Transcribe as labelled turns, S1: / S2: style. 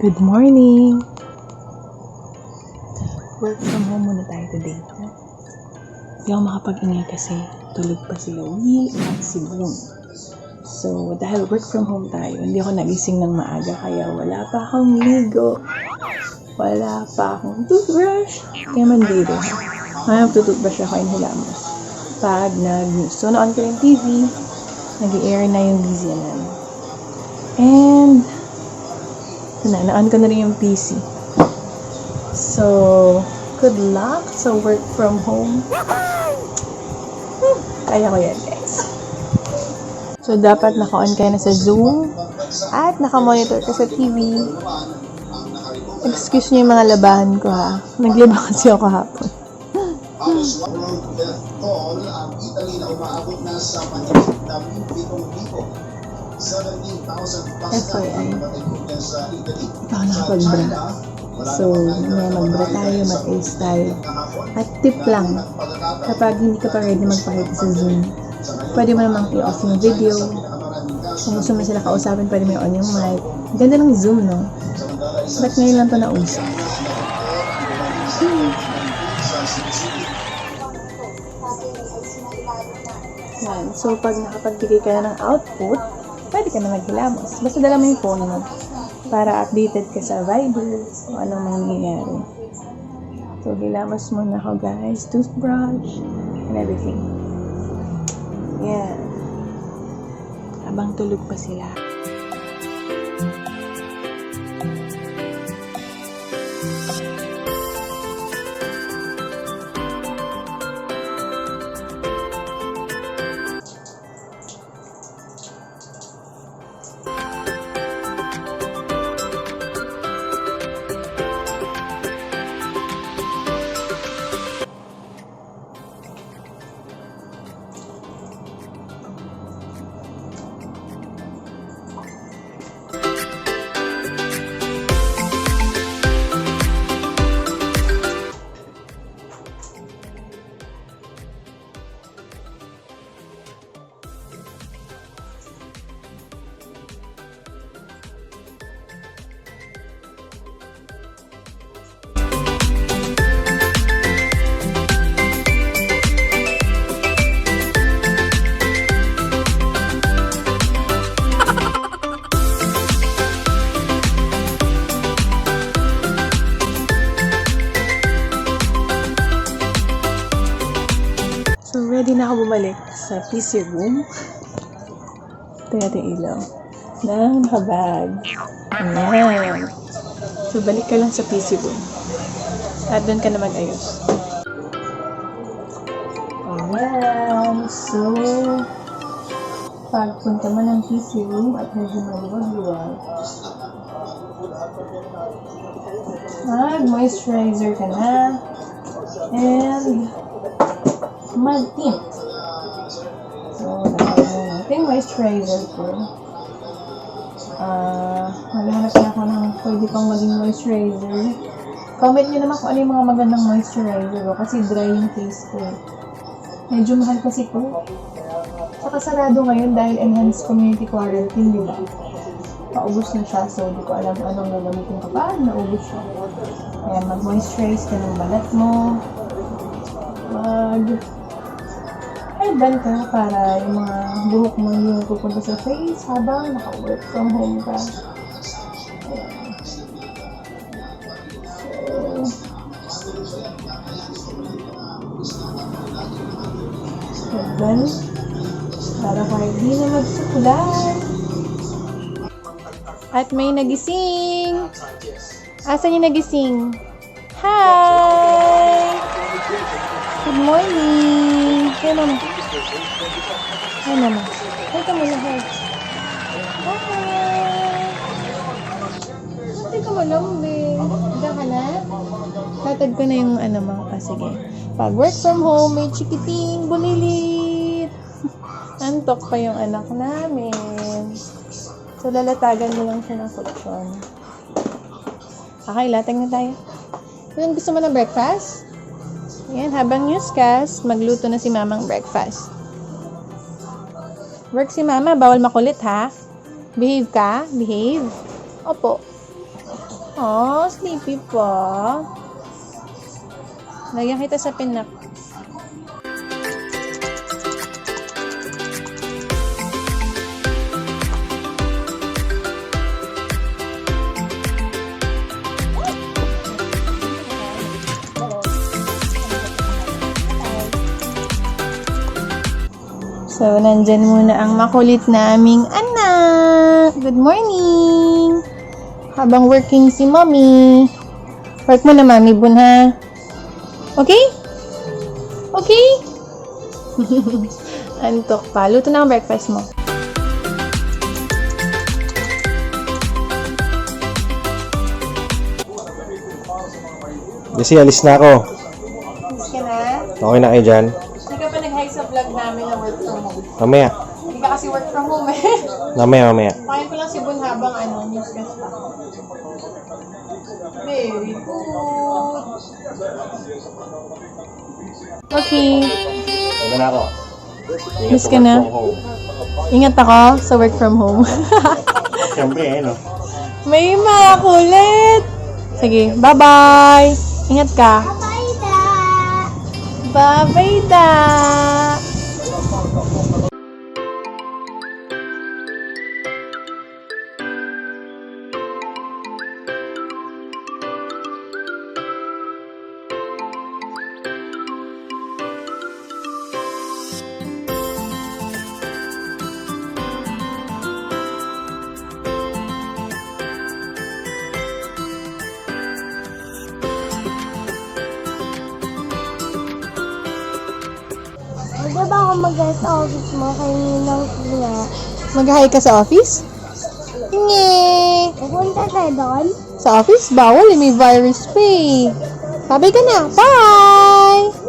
S1: Good morning! Work from home muna tayo today. Hindi ako makapag-ingay kasi tulog pa si Louie at si Boone. So, dahil work from home tayo, hindi ako nagising ng maaga kaya wala pa akong ligo. Wala pa akong toothbrush. Kaya mandito. Kaya magtutoothbrush ako in hilamos. Pag nag-news. So, noon ko yung TV. Nag-i-air na yung BZNN. And, na-on ko na rin yung PC. So, good luck sa work from home. Kaya ko yan, guys. So, dapat naka-on kayo na sa Zoom at naka-monitor ka sa TV. Excuse niyo yung mga labahan ko, ha. Naglaba kasi ako kahapon. FYI, ikaw nakapag-bra. So, may mag-bra tayo, mag-ace tayo. At tip lang, kapag hindi ka pa ready magpakita sa Zoom, pwede mo namang i-off yung video. Kung gusto mo sila kausapin, pwede mo i-on yung mic. Ganda ng Zoom, no? Ba't ngayon lang ito nauso? Yan. So, pag nakapagbigay ka na ng output, pwede ka na maghilamos. Basta dala mo yung phone mo para updated ka sa Viber o anong mangyayari. So, hilamos muna ako, guys. Toothbrush and everything. Yan. Habang tulog pa sila. So, ready na ako bumalik sa PC room. Ito yung ilaw. Na nakabag. Ayan. So, balik ka lang sa PC room. At doon ka na mag-ayos. Ayan. So, pagpunta mo ng PC room at medyo maluwag-luwag, mag-moisturizer ka na. And, mag-tint. So, natin moisturizer ko. Maghanap na ako ng pwede pang maging moisturizer. Comment nyo naman kung ano yung mga magandang moisturizer ko kasi dry yung face ko. Medyo mahal kasi po. Saka sarado ngayon dahil enhanced community quarantine, di ba? Paubos na siya, so di ko alam anong gagamitin ko pa. Naubos siya. Kaya mag-moisturize ka ng balat mo. Headband ka para yung mga buhok mo yung pupunta sa face habang naka-work from home ka. So, headband para kahit di na magsukulan. At may nagising! Asan yung nagising? Hi! Good morning! Kaya naman. Ay naman. Ay ka muna, hi. Hi! Ay ka muna, babe. Diyan ka na? Tatad ko na yung ano mo. Sige. Pag work from home, may chikiting bulilit. Antok pa yung anak namin. So, lalatagan mo lang siya ng kutsyon. Okay, latag na tayo. Anong gusto mo ng breakfast? Ayan, habang newscast, magluto na si mamang breakfast. Work si mama, bawal makulit ha. Behave ka? Behave? Opo. Oh, sleepy pa. Lagyan kita sa pinak. So, nandyan muna ang makulit naming anak. Good morning! Habang working si mommy. Work mo na, mami bun, ha? Okay? Okay? Antok pa. Luto na ang breakfast mo.
S2: Kasi alis na ako.
S1: Miss ka na?
S2: Okay na kayo dyan.
S1: Hindi ka pa nag-hi sa vlog namin na work from home.
S2: Mamaya.
S1: Hindi ka kasi work from home eh.
S2: Mamaya.
S1: Pakain ko lang si Bun habang newscast pa. Very good. Okay.
S2: Ano na ako?
S1: Miss ka na? Ingat ako sa work from home.
S2: Siyempre, no?
S1: May makulit. Sige, bye-bye. Ingat ka. Bye-bye da.
S3: Pwede ba ako mag-hi sa office mo? Kainin ng nga.
S1: Mag-hi ka sa office? Nge.
S3: Pupunta tayo doon?
S1: Sa office? Bawal, may virus pa eh. Babay ka na. Bye!